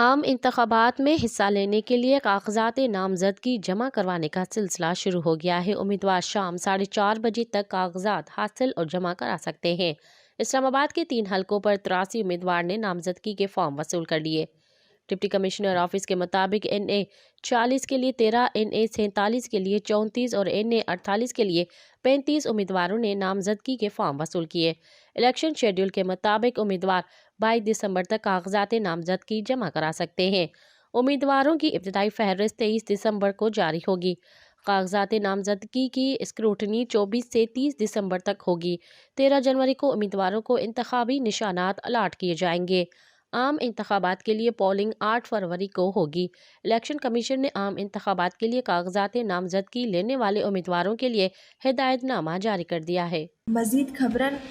عام انتخابات میں حصہ لینے کے لیے کاغذات نامزدگی جمع کروانے کا سلسلہ شروع ہو گیا ہے۔ امیدوار شام 4:30 بجے تک کاغذات حاصل اور جمع کرا سکتے ہیں۔ اسلام آباد کے 3 حلقوں پر 83 امیدوار نے نامزدگی کے فارم وصول کر لیے۔ ڈپٹی کمشنر آفس کے مطابق NA 40 کے لیے 13، NA 47 کے لیے 34 اور NA 48 کے لیے 35 امیدواروں نے نامزدگی کے فارم وصول کیے۔ الیکشن شیڈول کے مطابق امیدوار 22 دسمبر تک کاغذات نامزدگی جمع کرا سکتے ہیں۔ امیدواروں کی ابتدائی فہرست 23 دسمبر کو جاری ہوگی۔ کاغذات نامزدگی کی اسکروٹنی 24 سے 30 دسمبر تک ہوگی۔ 13 جنوری کو امیدواروں کو انتخابی نشانات الاٹ کیے جائیں گے۔ عام انتخابات کے لیے پولنگ 8 فروری کو ہوگی۔ الیکشن کمیشن نے عام انتخابات کے لیے کاغذات نامزدگی لینے والے امیدواروں کے لیے ہدایت نامہ جاری کر دیا ہے۔ مزید خبرن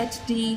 HD।